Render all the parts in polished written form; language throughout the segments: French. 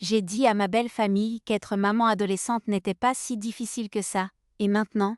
J'ai dit à ma belle famille qu'être maman adolescente n'était pas si difficile que ça, et maintenant,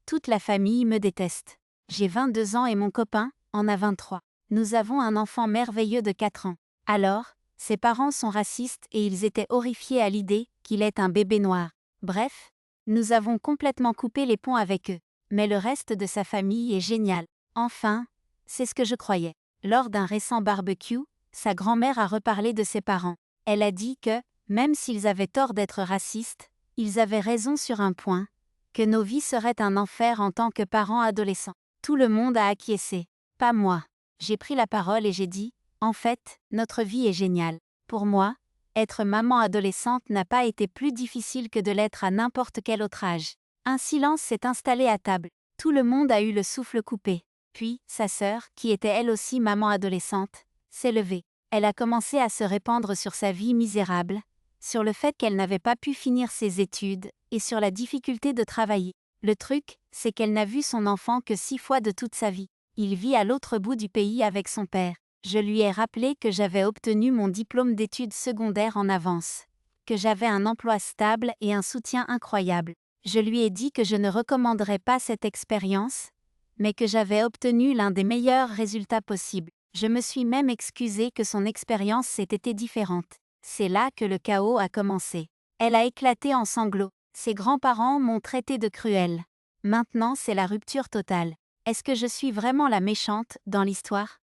toute la famille me déteste. J'ai 22 ans et mon copain en a 23. Nous avons un enfant merveilleux de 4 ans. Alors, ses parents sont racistes et ils étaient horrifiés à l'idée qu'il est un bébé noir. Bref, nous avons complètement coupé les ponts avec eux. Mais le reste de sa famille est génial. Enfin, c'est ce que je croyais. Lors d'un récent barbecue, sa grand-mère a reparlé de ses parents. Elle a dit que, même s'ils avaient tort d'être racistes, ils avaient raison sur un point, que nos vies seraient un enfer en tant que parents adolescents. Tout le monde a acquiescé. Pas moi. J'ai pris la parole et j'ai dit, en fait, notre vie est géniale. Pour moi, être maman adolescente n'a pas été plus difficile que de l'être à n'importe quel autre âge. Un silence s'est installé à table. Tout le monde a eu le souffle coupé. Puis, sa sœur, qui était elle aussi maman adolescente, s'est levée. Elle a commencé à se répandre sur sa vie misérable, sur le fait qu'elle n'avait pas pu finir ses études, et sur la difficulté de travailler. Le truc, c'est qu'elle n'a vu son enfant que 6 fois de toute sa vie. Il vit à l'autre bout du pays avec son père. Je lui ai rappelé que j'avais obtenu mon diplôme d'études secondaires en avance, que j'avais un emploi stable et un soutien incroyable. Je lui ai dit que je ne recommanderais pas cette expérience, mais que j'avais obtenu l'un des meilleurs résultats possibles. Je me suis même excusée que son expérience s'ait été différente. C'est là que le chaos a commencé. Elle a éclaté en sanglots. Ses grands-parents m'ont traité de cruelle. Maintenant c'est la rupture totale. Est-ce que je suis vraiment la méchante dans l'histoire ?